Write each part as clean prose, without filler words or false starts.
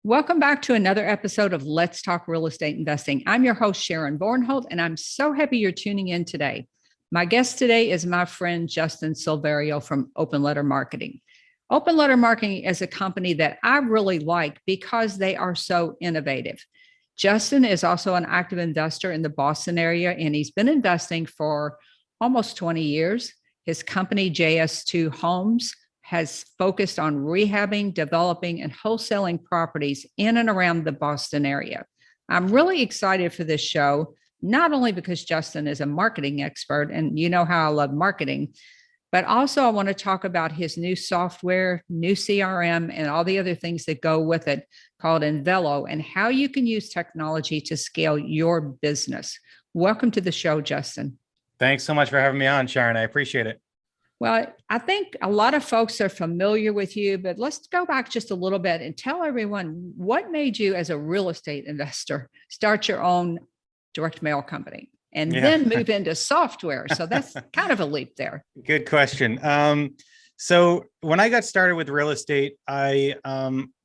Welcome back to another episode of Let's Talk Real Estate Investing. I'm your host, Sharon Vornholt, and I'm so happy you're tuning in today. My guest today is my friend, Justin Silverio from Open Letter Marketing. Open Letter Marketing is a company that I really like because they are so innovative. Justin is also an active investor in the Boston area, and he's been investing for almost 20 years. His company, JS2 Homes, has focused on rehabbing, developing, and wholesaling properties in and around the Boston area. I'm really excited for this show, not only because Justin is a marketing expert, and you know how I love marketing, but also I want to talk about his new software, new CRM, and all the other things that go with it called Invelo, and how you can use technology to scale your business. Welcome to the show, Justin. Thanks so much for having me on, Sharon. I appreciate it. Well, I think a lot of folks are familiar with you, but let's go back just a little bit and tell everyone what made you, as a real estate investor, start your own direct mail company and then move into software. So that's kind of a leap there. Good question. So when I got started with real estate, I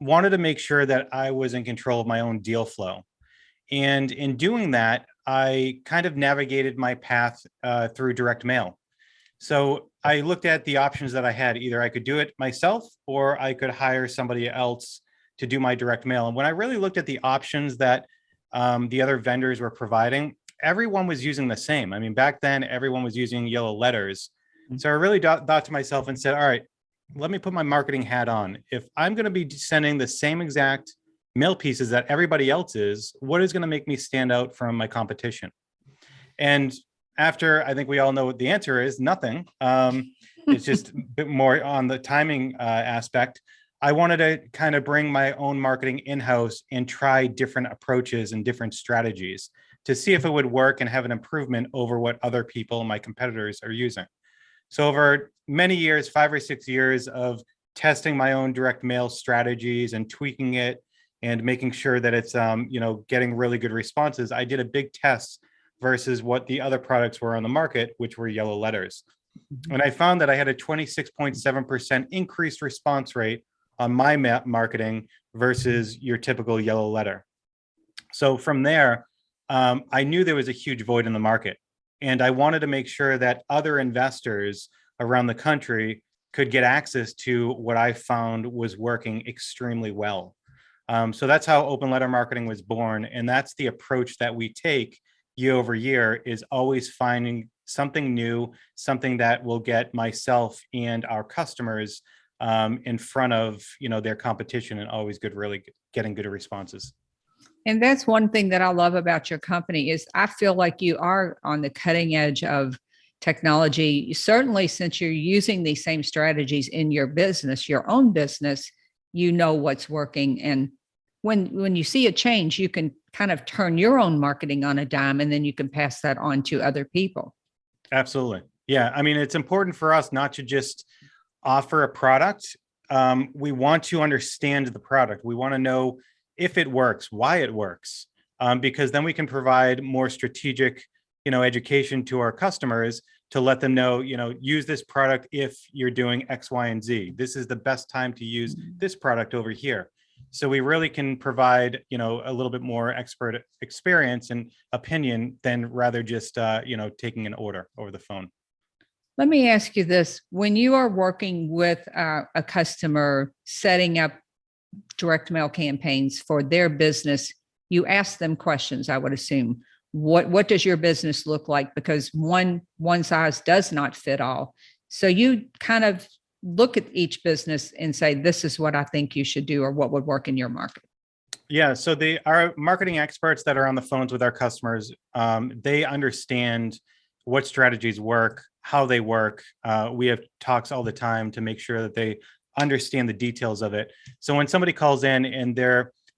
wanted to make sure that I was in control of my own deal flow. And in doing that, I kind of navigated my path through direct mail. So I looked at the options that I had. Either I could do it myself or I could hire somebody else to do my direct mail. And when I really looked at the options that the other vendors were providing, everyone was using the same. I mean, back then, everyone was using yellow letters. So I really thought to myself and said, all right, let me put my marketing hat on. If I'm going to be sending the same exact mail pieces that everybody else is, what is going to make me stand out from my competition? And after, I think we all know what the answer is, nothing. It's just a bit more on the timing aspect. I wanted to kind of bring my own marketing in-house and try different approaches and different strategies to see if it would work and have an improvement over what other people, my competitors, are using. So over many years, 5 or 6 years of testing my own direct mail strategies and tweaking it and making sure that it's getting really good responses, I did a big test versus what the other products were on the market, which were yellow letters. And I found that I had a 26.7% increased response rate on my marketing versus your typical yellow letter. So from there, I knew there was a huge void in the market. And I wanted to make sure that other investors around the country could get access to what I found was working extremely well. So that's how open letter marketing was born. And that's the approach that we take year over year, is always finding something new, something that will get myself and our customers in front of their competition, and always getting good responses. And that's one thing that I love about your company is I feel like you are on the cutting edge of technology. Certainly, since you're using these same strategies in your business, your own business, you know what's working. And when you see a change, you can kind of turn your own marketing on a dime, and then you can pass that on to other people. Absolutely. Yeah. I mean, it's important for us not to just offer a product. We want to understand the product. We want to know if it works, why it works, because then we can provide more strategic, education to our customers to let them know, use this product if you're doing X, Y, and Z. This is the best time to use this product over here. So we really can provide, a little bit more expert experience and opinion than rather just, taking an order over the phone. Let me ask you this. When you are working with a customer setting up direct mail campaigns for their business, you ask them questions, I would assume. What does your business look like? Because one size does not fit all. So you kind of look at each business and say, this is what I think you should do, or what would work in your market. Yeah. So our marketing experts that are on the phones with our customers, they understand what strategies work, how they work. We have talks all the time to make sure that they understand the details of it. So when somebody calls in and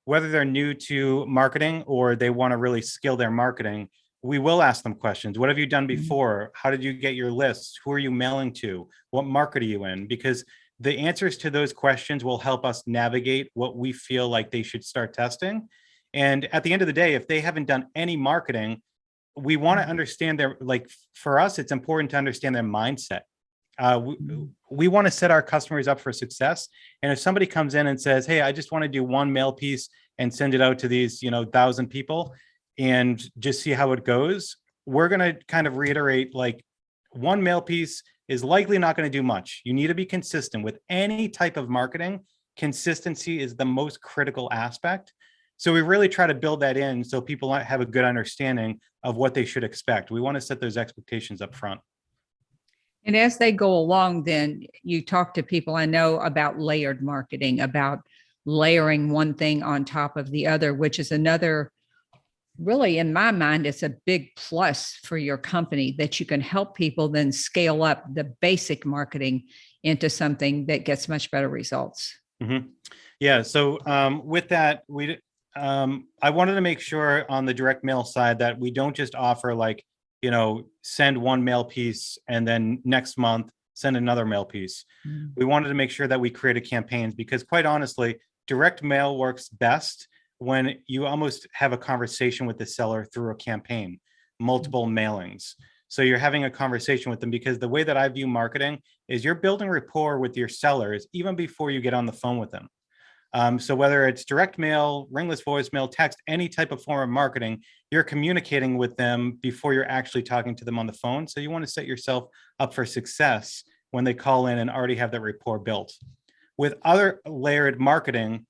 whether they're new to marketing or they want to really skill their marketing, we will ask them questions. What have you done before? How did you get your lists? Who are you mailing to? What market are you in? Because the answers to those questions will help us navigate what we feel like they should start testing. And at the end of the day, if they haven't done any marketing, we want to understand for us, it's important to understand their mindset. We want to set our customers up for success. And if somebody comes in and says, hey, I just want to do one mail piece and send it out to these, 1,000 people and just see how it goes, we're going to kind of reiterate, like, one mail piece is likely not going to do much. You need to be consistent with any type of marketing. Consistency is the most critical aspect. So we really try to build that in so people have a good understanding of what they should expect. We want to set those expectations up front. And as they go along, then you talk to people, I know, about layered marketing, about layering one thing on top of the other, which is another, really, in my mind, it's a big plus for your company that you can help people then scale up the basic marketing into something that gets much better results. Mm-hmm. Yeah. So with that, I wanted to make sure on the direct mail side that we don't just offer, like, send one mail piece and then next month send another mail piece. Mm. We wanted to make sure that we created campaigns, because quite honestly, direct mail works best when you almost have a conversation with the seller through a campaign, multiple mailings. So you're having a conversation with them, because the way that I view marketing is you're building rapport with your sellers even before you get on the phone with them. So whether it's direct mail, ringless voicemail, text, any type of form of marketing, you're communicating with them before you're actually talking to them on the phone. So you want to set yourself up for success when they call in and already have that rapport built. With other layered marketing,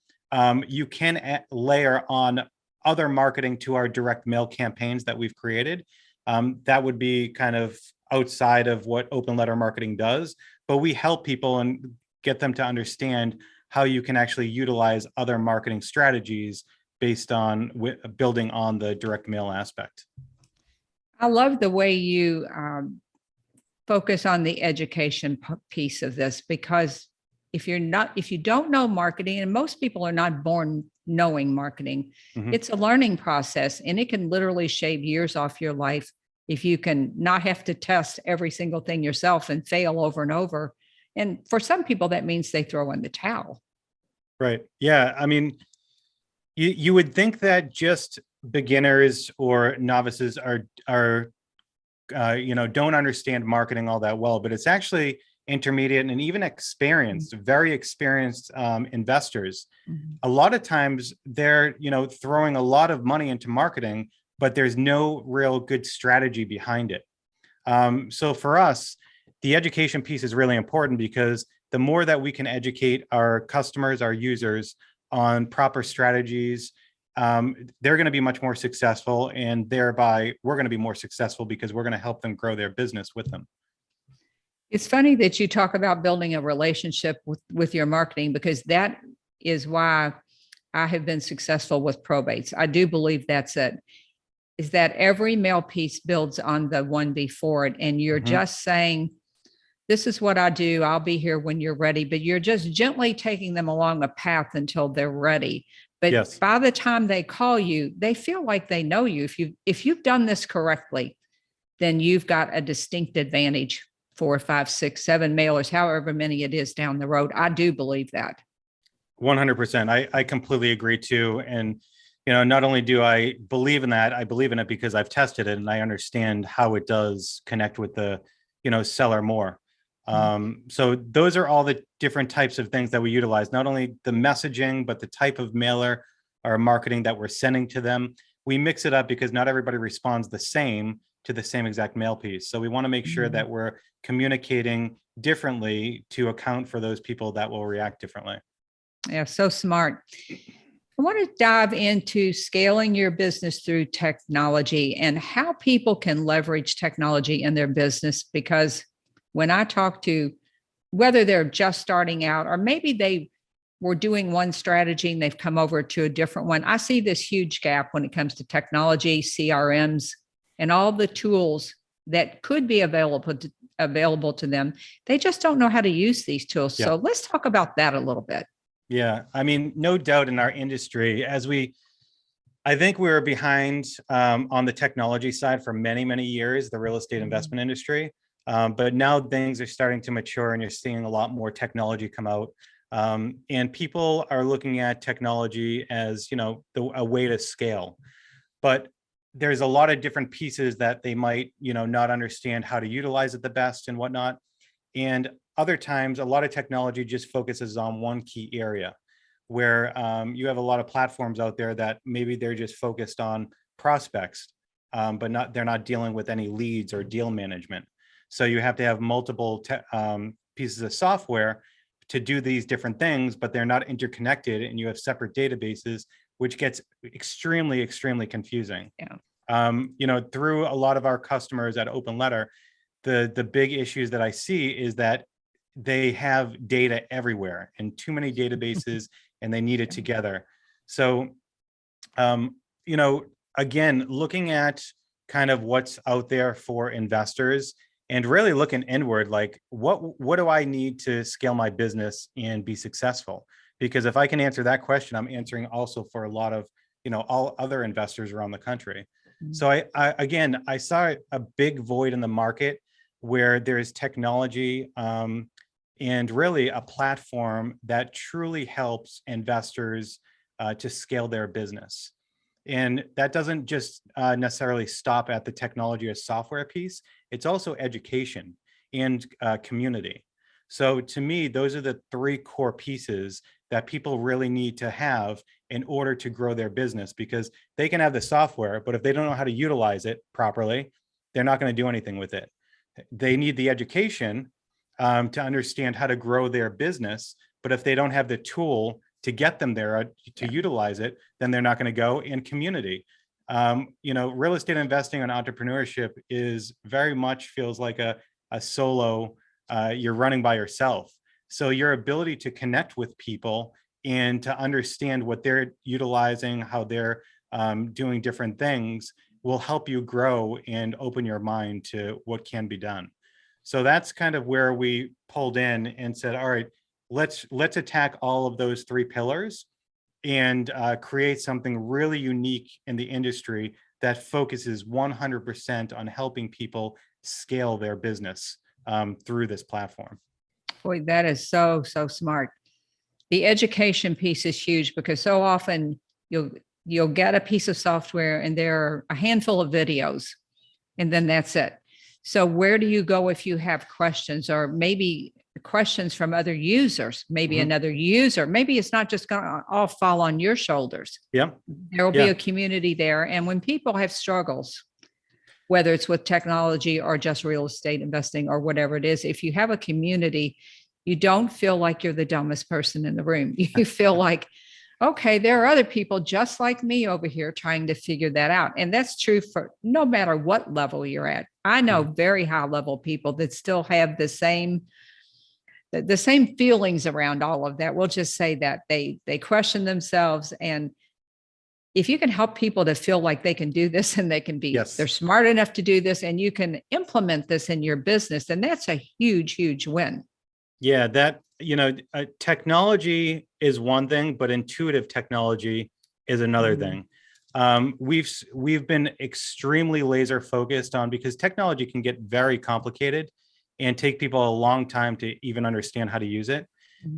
you can layer on other marketing to our direct mail campaigns that we've created. That would be kind of outside of what open letter marketing does, but we help people and get them to understand how you can actually utilize other marketing strategies based on building on the direct mail aspect. I love the way you focus on the education piece of this, because if you don't know marketing, and most people are not born knowing marketing, mm-hmm. It's a learning process, and it can literally shave years off your life if you can not have to test every single thing yourself and fail over and over. And for some people, that means they throw in the towel. Right. Yeah. I mean, you would think that just beginners or novices are don't understand marketing all that well, but it's actually intermediate and even experienced, mm-hmm. very experienced investors. Mm-hmm. A lot of times they're, throwing a lot of money into marketing, but there's no real good strategy behind it. So for us, the education piece is really important, because the more that we can educate our customers, our users, on proper strategies, they're going to be much more successful, and thereby we're going to be more successful because we're going to help them grow their business with them. It's funny that you talk about building a relationship with your marketing, because that is why I have been successful with probates. I do believe that's it, is that every mail piece builds on the one before it, and you're mm-hmm. just saying, this is what I do. I'll be here when you're ready, but you're just gently taking them along a path until they're ready. But yes. By the time they call you, they feel like they know you. If you've done this correctly, then you've got a distinct advantage 4, 5, 6, 7 mailers, however many it is down the road. I do believe that. 100%. I completely agree too. And, not only do I believe in that, I believe in it because I've tested it and I understand how it does connect with the, seller more. So those are all the different types of things that we utilize, not only the messaging, but the type of mailer or marketing that we're sending to them. We mix it up because not everybody responds the same to the same exact mail piece. So we want to make sure that we're communicating differently to account for those people that will react differently. Yeah, so smart. I want to dive into scaling your business through technology and how people can leverage technology in their business, because when I talk to, whether they're just starting out or maybe they were doing one strategy and they've come over to a different one, I see this huge gap when it comes to technology, CRMs, and all the tools that could be available to them. They just don't know how to use these tools. Yeah. So let's talk about that a little bit. Yeah, I mean, no doubt in our industry, I think we were behind on the technology side for many, many years, the real estate investment industry. But now things are starting to mature and you're seeing a lot more technology come out. And people are looking at technology as, a way to scale. But there's a lot of different pieces that they might, not understand how to utilize it the best and whatnot. And other times, a lot of technology just focuses on one key area where you have a lot of platforms out there that maybe they're just focused on prospects, but they're not dealing with any leads or deal management. So you have to have multiple pieces of software to do these different things, but they're not interconnected, and you have separate databases, which gets extremely, extremely confusing. Yeah. Through a lot of our customers at Open Letter, the big issues that I see is that they have data everywhere and too many databases, and they need it together. So, again, looking at kind of what's out there for investors and really looking inward, like what do I need to scale my business and be successful? Because if I can answer that question, I'm answering also for a lot of, all other investors around the country. So I saw a big void in the market where there's technology and really a platform that truly helps investors to scale their business. And that doesn't just necessarily stop at the technology or software piece. It's also education and community. So to me, those are the three core pieces that people really need to have in order to grow their business, because they can have the software, but if they don't know how to utilize it properly, they're not going to do anything with it. They need the education to understand how to grow their business, but if they don't have the tool to get them there to utilize it, then they're not going to go. And community, real estate investing and entrepreneurship is very much feels like a solo, you're running by yourself. So your ability to connect with people and to understand what they're utilizing, how they're doing different things will help you grow and open your mind to what can be done. So that's kind of where we pulled in and said, all right, let's attack all of those three pillars and create something really unique in the industry that focuses 100% on helping people scale their business through this platform. Boy, that is so smart. The education piece is huge because so often you'll get a piece of software and there are a handful of videos and then that's it. So where do you go if you have questions, or maybe questions from other users, maybe another user, maybe it's not just going to all fall on your shoulders. Yeah. There will be a community there. And when people have struggles, whether it's with technology or just real estate investing or whatever it is, if you have a community, you don't feel like you're the dumbest person in the room. You feel like, okay, there are other people just like me over here trying to figure that out. And that's true for no matter what level you're at. I know very high level people that still have the same feelings around all of that. We'll just say that they question themselves. And if you can help people to feel like they can do this and they can be, they're smart enough to do this, and you can implement this in your business, then that's a huge, huge win. Yeah, that, technology is one thing, but intuitive technology is another thing. We've been extremely laser focused on, because technology can get very complicated and take people a long time to even understand how to use it.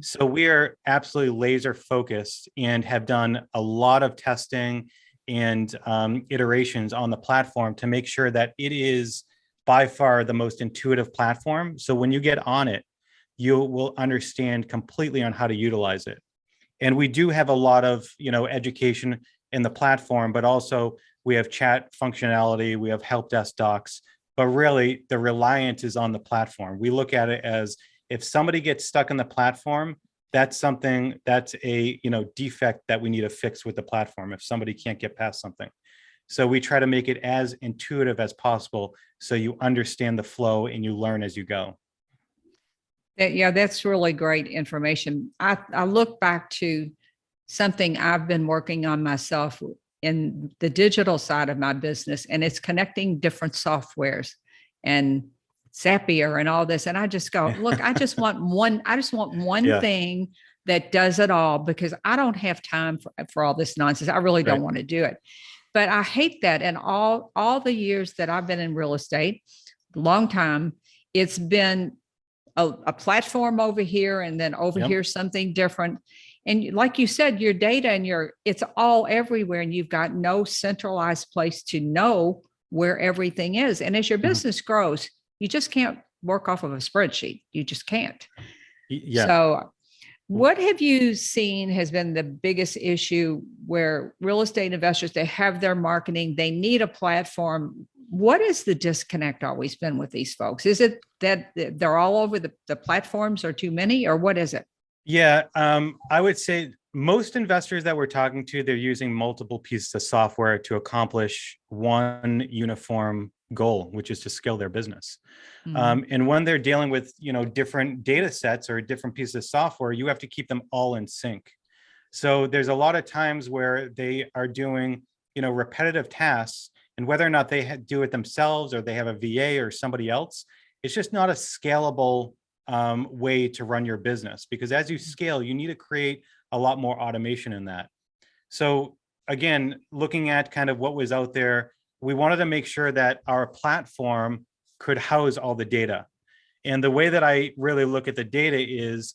So we are absolutely laser focused and have done a lot of testing and iterations on the platform to make sure that it is by far the most intuitive platform. So when you get on it, you will understand completely on how to utilize it. And we do have a lot of, education in the platform, but also we have chat functionality, we have help desk docs, but really the reliance is on the platform. We look at it as, if somebody gets stuck in the platform, that's a defect that we need to fix with the platform if somebody can't get past something. So we try to make it as intuitive as possible so you understand the flow and you learn as you go. Yeah, that's really great information. I look back to something I've been working on myself in the digital side of my business, and it's connecting different softwares and Zapier and all this. And I just go, look, I just want one thing that does it all, because I don't have time for all this nonsense. I really don't want to do it. But I hate that. And all the years that I've been in real estate, long time, it's been a platform over here and then over here something different. And like you said, your data and it's all everywhere, and you've got no centralized place to know where everything is. And as your business grows, you just can't work off of a spreadsheet. You just can't. Yeah. So what have you seen has been the biggest issue where real estate investors, they have their marketing, they need a platform. What is the disconnect always been with these folks? Is it that they're all over the platforms are too many, or what is it? Yeah, I would say most investors that we're talking to, they're using multiple pieces of software to accomplish one uniform goal, which is to scale their business. And when they're dealing with, different data sets or different pieces of software, you have to keep them all in sync. So there's a lot of times where they are doing, repetitive tasks, and whether or not they do it themselves or they have a VA or somebody else, it's just not a scalable way to run your business, because as you scale, you need to create a lot more automation in that. So again, looking at kind of what was out there, we wanted to make sure that our platform could house all the data. And the way that I really look at the data is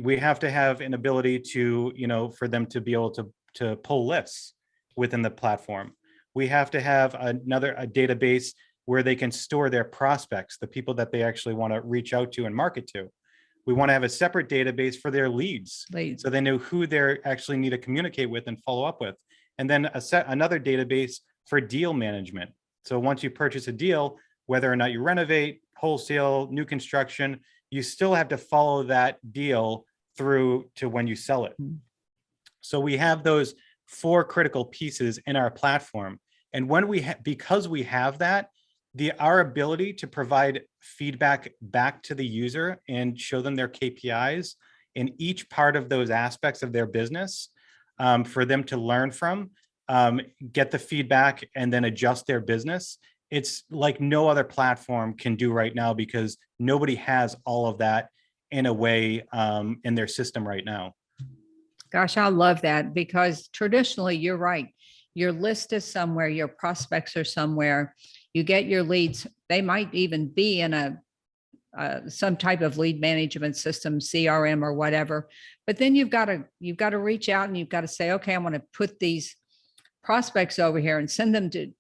we have to have an ability to, for them to be able to pull lists within the platform. We have to have a database where they can store their prospects, the people that they actually want to reach out to and market to. We want to have a separate database for their leads, so they know who they actually need to communicate with and follow up with. And then another database for deal management. So once you purchase a deal, whether or not you renovate, wholesale, new construction, you still have to follow that deal through to when you sell it. So we have those 4 critical pieces in our platform. And when because we have that, our ability to provide feedback back to the user and show them their KPIs in each part of those aspects of their business, for them to learn from, get the feedback, and then adjust their business. It's like no other platform can do right now, because nobody has all of that in a way in their system right now. Gosh, I love that, because traditionally, you're right. Your list is somewhere, your prospects are somewhere, you get your leads. They might even be in some type of lead management system, CRM or whatever. But then you've got to reach out and you've got to say, okay, I want to put these prospects over here and send them to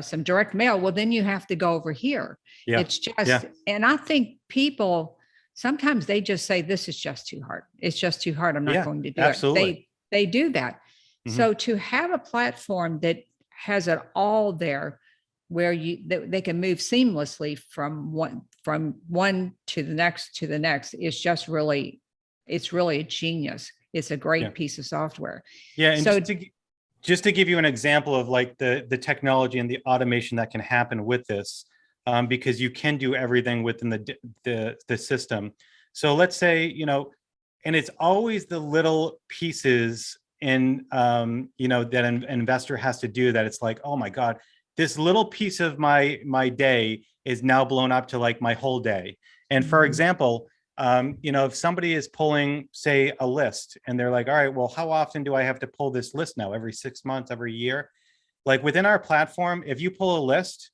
some direct mail. Well, then you have to go over here. Yeah. It's just, and I think people, sometimes they just say, this is just too hard. It's just too hard. I'm not going to do absolutely. it. They do that. So to have a platform that has it all there, where they can move seamlessly from one to the next is just really, it's really a genius. It's a great piece of software. Yeah. And so just to give you an example of like the technology and the automation that can happen with this, because you can do everything within the system. So let's say, and it's always the little pieces in, that an investor has to do, that it's like, oh my God, this little piece of my day is now blown up to like my whole day. And for example, if somebody is pulling, say, a list, and they're like, all right, well, how often do I have to pull this list now? Every 6 months, every year? Like within our platform, if you pull a list,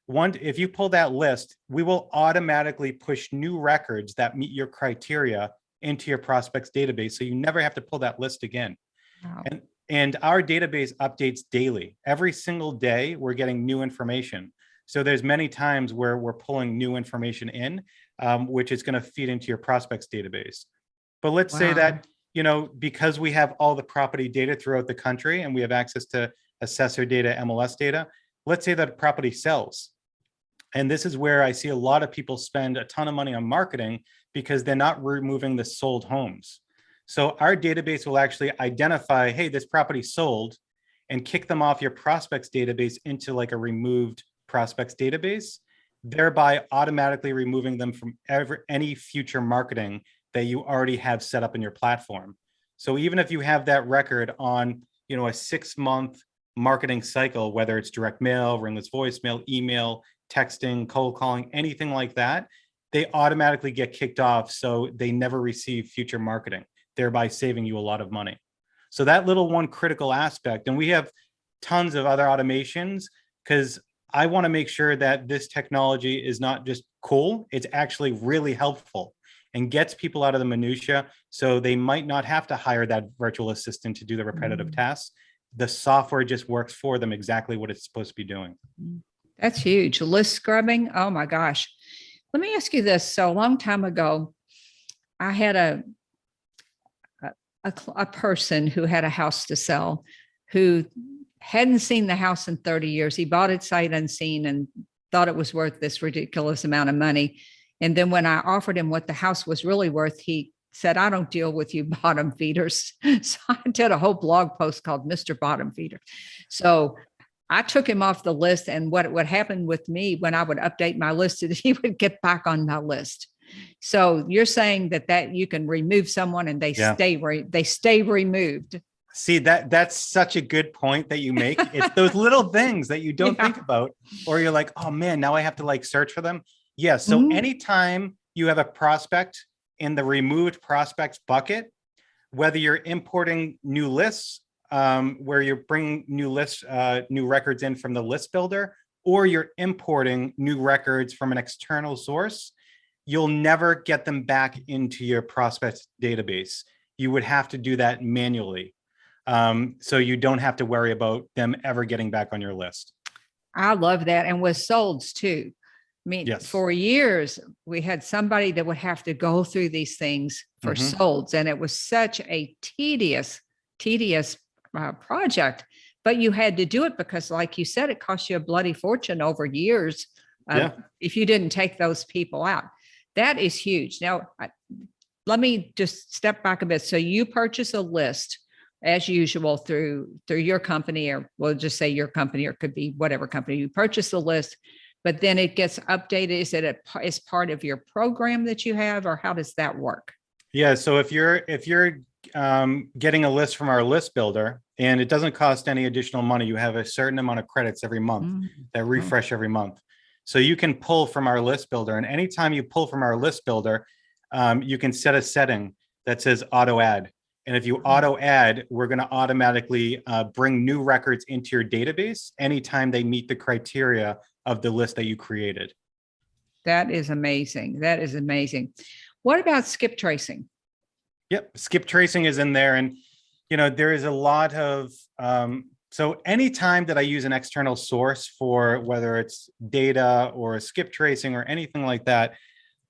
if you pull that list, we will automatically push new records that meet your criteria into your prospects database. So you never have to pull that list again. Wow. And our database updates daily. Every single day, we're getting new information. So there's many times where we're pulling new information in, which is going to feed into your prospects database. But let's say that, because we have all the property data throughout the country and we have access to assessor data, MLS data, let's say that a property sells. And this is where I see a lot of people spend a ton of money on marketing, because they're not removing the sold homes. So our database will actually identify, hey, this property sold, and kick them off your prospects database into like a removed prospects database, thereby automatically removing them from any future marketing that you already have set up in your platform. So even if you have that record on, a 6-month marketing cycle, whether it's direct mail, ringless voicemail, email, texting, cold calling, anything like that, they automatically get kicked off, so they never receive future marketing, thereby saving you a lot of money. So that little one critical aspect, and we have tons of other automations, because I want to make sure that this technology is not just cool, it's actually really helpful and gets people out of the minutia, so they might not have to hire that virtual assistant to do the repetitive tasks. The software just works for them exactly what it's supposed to be doing. That's huge. List scrubbing. Oh my gosh. Let me ask you this. So a long time ago, I had a person who had a house to sell who hadn't seen the house in 30 years. He bought it sight unseen and thought it was worth this ridiculous amount of money. And then when I offered him what the house was really worth, he said, I don't deal with you bottom feeders. So I did a whole blog post called Mr. Bottom Feeder. So I took him off the list. And what happened with me when I would update my list is he would get back on my list. So you're saying that you can remove someone and they stay removed. See, that's such a good point that you make. It's those little things that you don't think about, or you're like, oh man, now I have to like search for them. Yeah. So anytime you have a prospect in the removed prospects bucket, whether you're importing new lists, where you're bringing new lists, new records in from the list builder, or you're importing new records from an external source, you'll never get them back into your prospect database. You would have to do that manually. So you don't have to worry about them ever getting back on your list. I love that. And with solds too. I mean, Yes. For years, we had somebody that would have to go through these things for solds. And it was such a tedious project, but you had to do it because like you said, it cost you a bloody fortune over years. If you didn't take those people out. That is huge. Now, let me just step back a bit. So you purchase a list as usual through your company, or we'll just say your company, or it could be whatever company. You purchase the list, but then it gets updated. Is it as part of your program that you have, or how does that work? Yeah. So if you're getting a list from our list builder and it doesn't cost any additional money, you have a certain amount of credits every month that refresh every month. So you can pull from our list builder, and anytime you pull from our list builder, you can set a setting that says auto add. And if you auto add, we're going to automatically bring new records into your database anytime they meet the criteria of the list that you created. That is amazing. That is amazing. What about skip tracing? Yep. Skip tracing is in there. And, there is a lot of, so anytime that I use an external source for whether it's data or skip tracing or anything like that,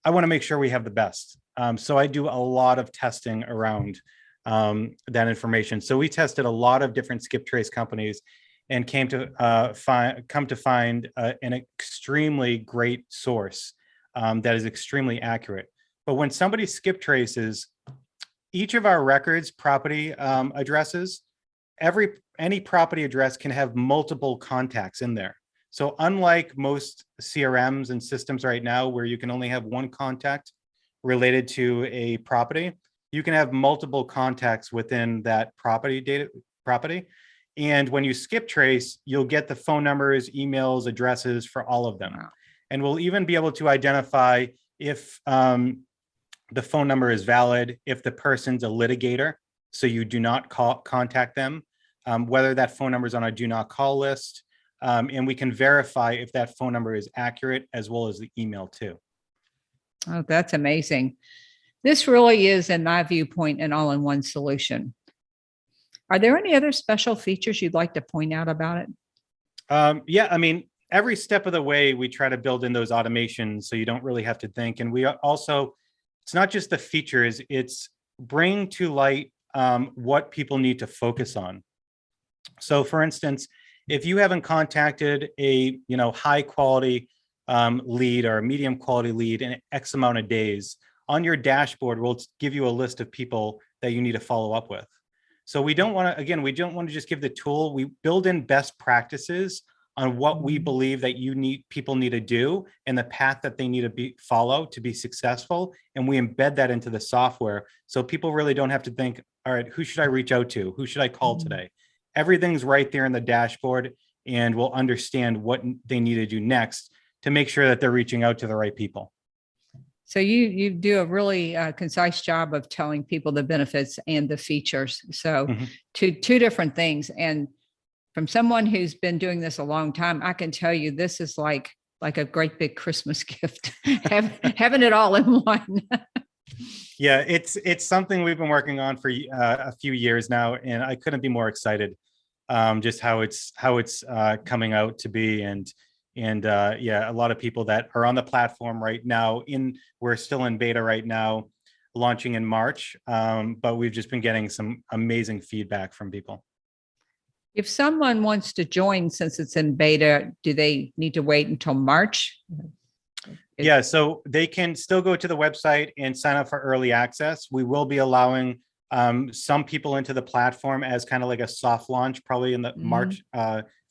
I want to make sure we have the best. So I do a lot of testing around that information. So we tested a lot of different skip trace companies and come to find an extremely great source that is extremely accurate. But when somebody skip traces, each of our records, property addresses, any property address can have multiple contacts in there. So unlike most CRMs and systems right now, where you can only have one contact related to a property, you can have multiple contacts within that property. And when you skip trace, you'll get the phone numbers, emails, addresses for all of them. Wow. And we'll even be able to identify if the phone number is valid, if the person's a litigator, so you do not contact them, whether that phone number is on a do not call list. And we can verify if that phone number is accurate, as well as the email too. Oh, that's amazing. This really is, in my viewpoint, an all-in-one solution. Are there any other special features you'd like to point out about it? Yeah, I mean, every step of the way, we try to build in those automations so you don't really have to think. And we also, it's not just the features, it's bring to light what people need to focus on. So for instance, if you haven't contacted a high quality lead or a medium quality lead in X amount of days, on your dashboard, we'll give you a list of people that you need to follow up with. So we don't want to just give the tool. We build in best practices on what we believe that people need to do and the path that they need to follow to be successful. And we embed that into the software. So people really don't have to think, all right, who should I reach out to? Who should I call today? Everything's right there in the dashboard, and we'll understand what they need to do next to make sure that they're reaching out to the right people. So you do a really concise job of telling people the benefits and the features. So two different things. And from someone who's been doing this a long time, I can tell you this is like a great big Christmas gift, having it all in one. Yeah, it's something we've been working on for a few years now, and I couldn't be more excited just how it's coming out to be. And And yeah, a lot of people that are on the platform right now, we're still in beta right now, launching in March. But we've just been getting some amazing feedback from people. If someone wants to join since it's in beta, do they need to wait until March? Yeah, so they can still go to the website and sign up for early access. We will be allowing some people into the platform as kind of like a soft launch, probably in the March,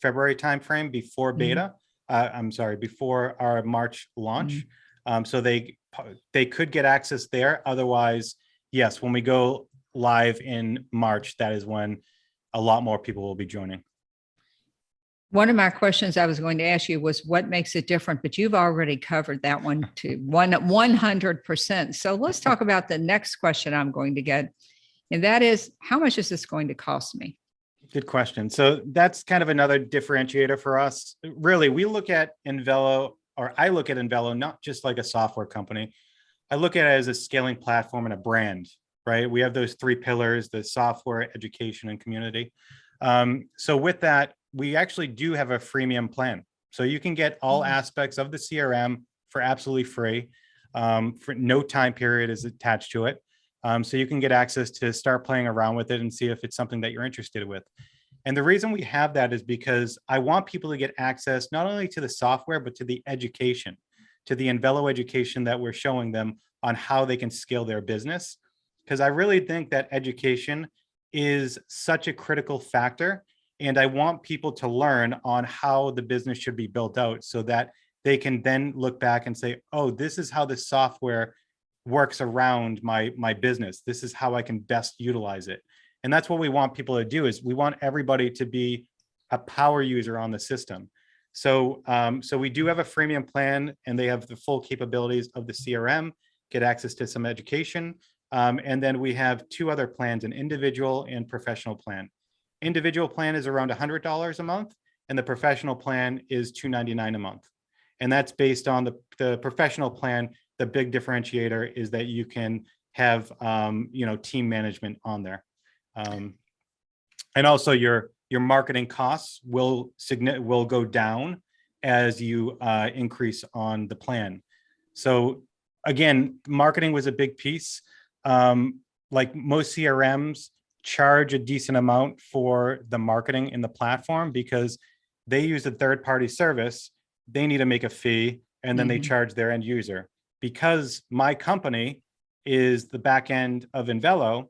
February timeframe before beta. I'm sorry, before our March launch. So they could get access there. Otherwise, yes, when we go live in March, that is when a lot more people will be joining. One of my questions I was going to ask you was what makes it different, but you've already covered that one to 100%. So let's talk about the next question I'm going to get. And that is, how much is this going to cost me? Good question. So that's kind of another differentiator for us. Really, we look at Invelo, or I look at Invelo, not just like a software company. I look at it as a scaling platform and a brand, right? We have those three pillars: the software, education, and community. So with that, we actually do have a freemium plan. So you can get all aspects of the CRM for absolutely free. For no time period is attached to it. So you can get access to start playing around with it and see if it's something that you're interested with. And the reason we have that is because I want people to get access not only to the software, but to the education, to the Invelo education that we're showing them on how they can scale their business. Because I really think that education is such a critical factor. And I want people to learn on how the business should be built out so that they can then look back and say, oh, this is how the software works around my business. This is how I can best utilize it. And that's what we want people to do, is we want everybody to be a power user on the system. So, so we do have a freemium plan, and they have the full capabilities of the CRM, get access to some education. And then we have two other plans, an individual and professional plan. Individual plan is around $100 a month, and the professional plan is $299 a month. And that's based on the professional plan. The big differentiator is that you can have team management on there, and also your marketing costs will go down as you increase on the plan. So again, marketing was a big piece. Like most CRMs charge a decent amount for the marketing in the platform because they use a third-party service. They need to make a fee, and then they charge their end user. Because my company is the back end of Invelo,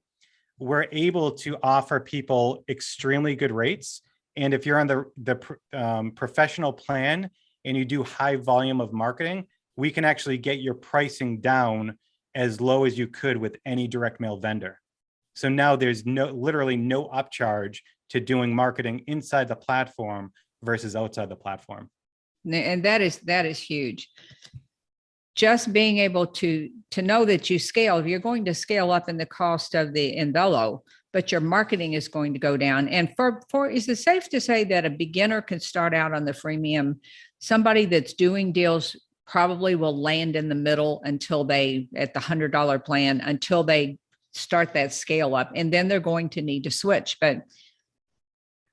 we're able to offer people extremely good rates. And if you're on the professional plan and you do high volume of marketing, we can actually get your pricing down as low as you could with any direct mail vendor. So now there's literally no upcharge to doing marketing inside the platform versus outside the platform. And that is huge. Just being able to know that you scale, if you're going to scale up in the cost of the Invelo, but your marketing is going to go down. And is it safe to say that a beginner can start out on the freemium? Somebody that's doing deals probably will land in the middle until they, at the $100 plan, until they start that scale up, and then they're going to need to switch. But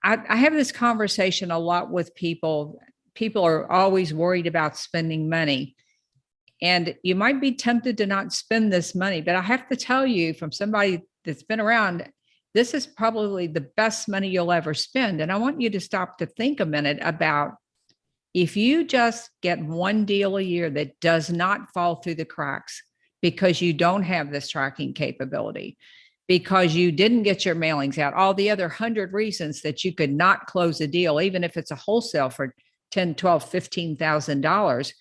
I have this conversation a lot with people. People are always worried about spending money. And you might be tempted to not spend this money, but I have to tell you from somebody that's been around, this is probably the best money you'll ever spend. And I want you to stop to think a minute about, if you just get one deal a year that does not fall through the cracks because you don't have this tracking capability, because you didn't get your mailings out, all the other 100 reasons that you could not close a deal, even if it's a wholesale for $10, $12, $15,000,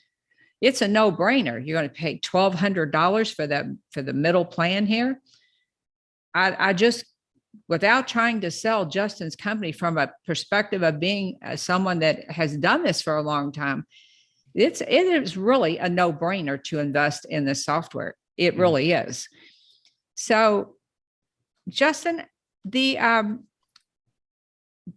it's a no-brainer. You're going to pay $1,200 for the middle plan here. I just, without trying to sell Justin's company from a perspective of being someone that has done this for a long time, it is really a no-brainer to invest in this software. It really is. So, Justin, the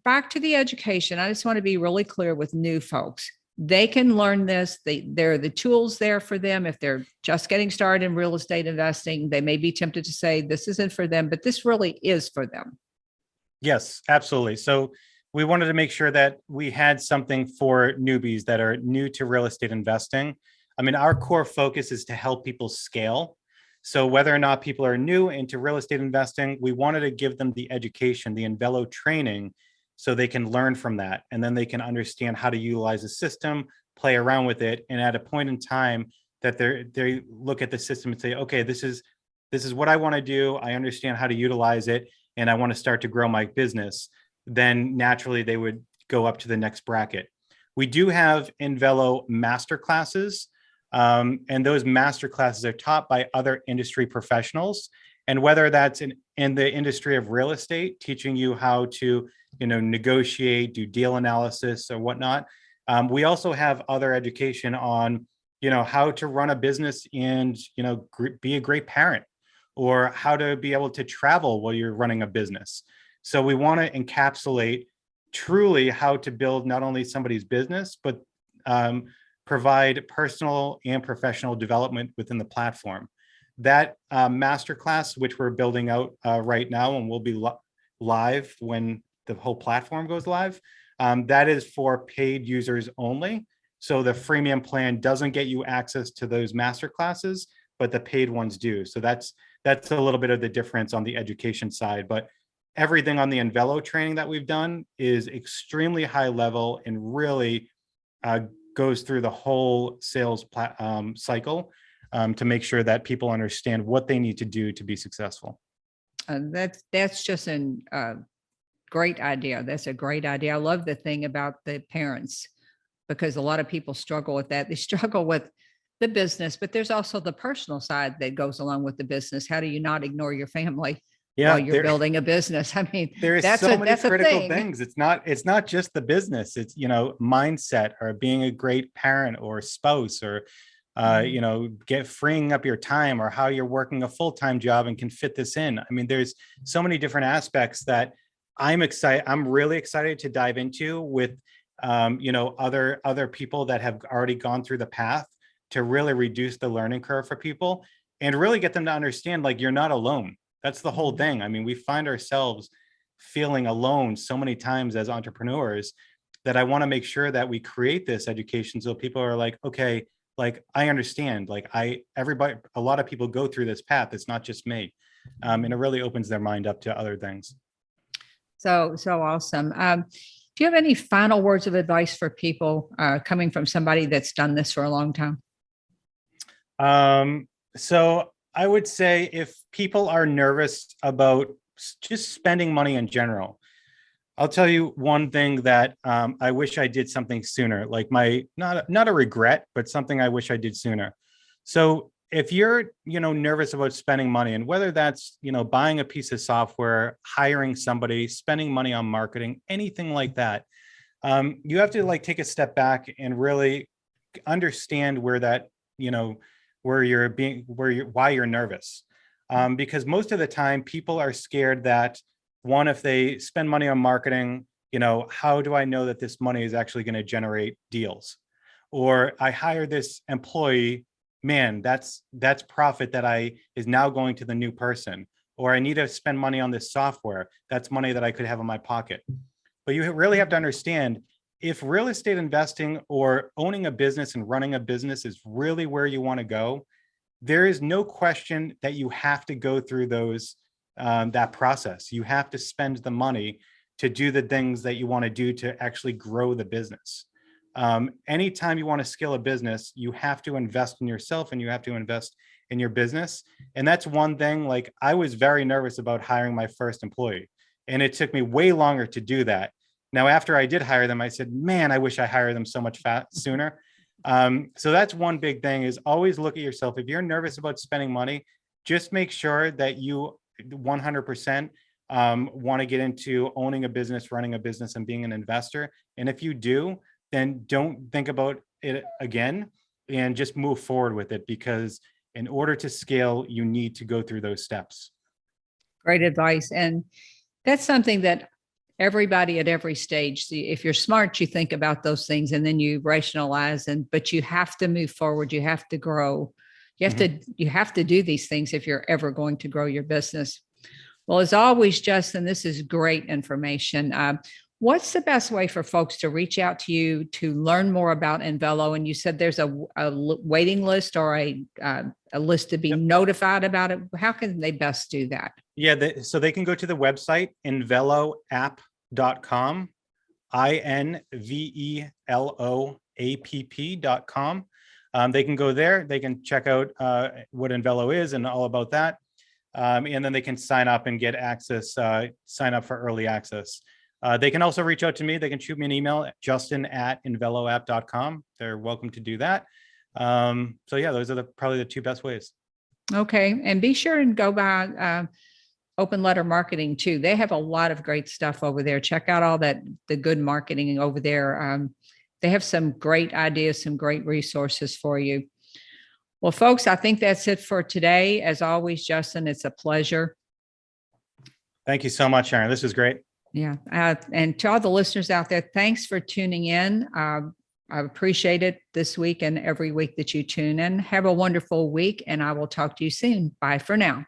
back to the education, I just want to be really clear with new folks. They can learn this. There are the tools there for them. If they're just getting started in real estate investing, they may be tempted to say this isn't for them, but this really is for them. Yes, absolutely. So we wanted to make sure that we had something for newbies that are new to real estate investing. I mean, our core focus is to help people scale. So whether or not people are new into real estate investing, we wanted to give them the education, the Invelo training, so they can learn from that. And then they can understand how to utilize the system, play around with it. And at a point in time that they look at the system and say, okay, this is what I want to do. I understand how to utilize it, and I want to start to grow my business. Then naturally they would go up to the next bracket. We do have Invelo master classes. And those master classes are taught by other industry professionals. And whether that's in the industry of real estate, teaching you how to, negotiate, do deal analysis or whatnot. We also have other education on, how to run a business and, be a great parent, or how to be able to travel while you're running a business. So we want to encapsulate truly how to build not only somebody's business, but provide personal and professional development within the platform. That masterclass, which we're building out right now and will be live when the whole platform goes live, that is for paid users only. So the freemium plan doesn't get you access to those masterclasses, but the paid ones do. So that's a little bit of the difference on the education side. But everything on the Invelo training that we've done is extremely high level and really goes through the whole sales cycle to make sure that people understand what they need to do to be successful. That's just a great idea. That's a great idea. I love the thing about the parents, because a lot of people struggle with that. They struggle with the business, but there's also the personal side that goes along with the business. How do you not ignore your family while you're building a business? I mean, there is so many critical things. It's not just the business. It's, mindset, or being a great parent or spouse, or, freeing up your time, or how you're working a full-time job and can fit this in. I mean, there's so many different aspects that I'm really excited to dive into with, other people that have already gone through the path, to really reduce the learning curve for people and really get them to understand, like, you're not alone. That's the whole thing. I mean, we find ourselves feeling alone so many times as entrepreneurs, that I want to make sure that we create this education so people are like, okay, like, I understand, like, a lot of people go through this path. It's not just me. And it really opens their mind up to other things. So awesome. Do you have any final words of advice for people coming from somebody that's done this for a long time? So I would say, if people are nervous about just spending money in general, I'll tell you one thing that I wish I did something sooner, like not a regret, but something I wish I did sooner. So if you're, nervous about spending money, and whether that's, buying a piece of software, hiring somebody, spending money on marketing, anything like that, you have to take a step back and really understand where that, why you're nervous. Because most of the time people are scared that, one, if they spend money on marketing, how do I know that this money is actually going to generate deals? Or I hire this employee, man, that's profit that is now going to the new person. Or I need to spend money on this software. That's money that I could have in my pocket. But you really have to understand, if real estate investing or owning a business and running a business is really where you want to go, there is no question that you have to go through that process. You have to spend the money to do the things that you want to do to actually grow the business. Anytime you want to scale a business, you have to invest in yourself, and you have to invest in your business. And that's one thing. Like, I was very nervous about hiring my first employee, and it took me way longer to do that. Now, after I did hire them, I said, man, I wish I hired them so much sooner. So that's one big thing, is always look at yourself. If you're nervous about spending money, just make sure that you 100% want to get into owning a business, running a business, and being an investor. And if you do, then don't think about it again, and just move forward with it, because in order to scale, you need to go through those steps. Great advice. And that's something that everybody at every stage, if you're smart, you think about those things, and then you rationalize, but you have to move forward. You have to grow. You have to do these things if you're ever going to grow your business. Well, as always, Justin, this is great information. What's the best way for folks to reach out to you to learn more about Invelo? And you said there's a waiting list or a list to be Yep. notified about it. How can they best do that? Yeah, so they can go to the website, inveloapp.com, INVELOAPP.com. They can go there. They can check out what Invelo is and all about that. And then they can sign up and get access, sign up for early access. They can also reach out to me. They can shoot me an email at justin@inveloapp.com. They're welcome to do that. So yeah, those are probably the two best ways. Okay. And be sure and go by Open Letter Marketing too. They have a lot of great stuff over there. Check out all the good marketing over there. They have some great ideas, some great resources for you. Well, folks, I think that's it for today. As always, Justin, it's a pleasure. Thank you so much, Sharon. This was great. Yeah. And to all the listeners out there, thanks for tuning in. I appreciate it this week and every week that you tune in. Have a wonderful week, and I will talk to you soon. Bye for now.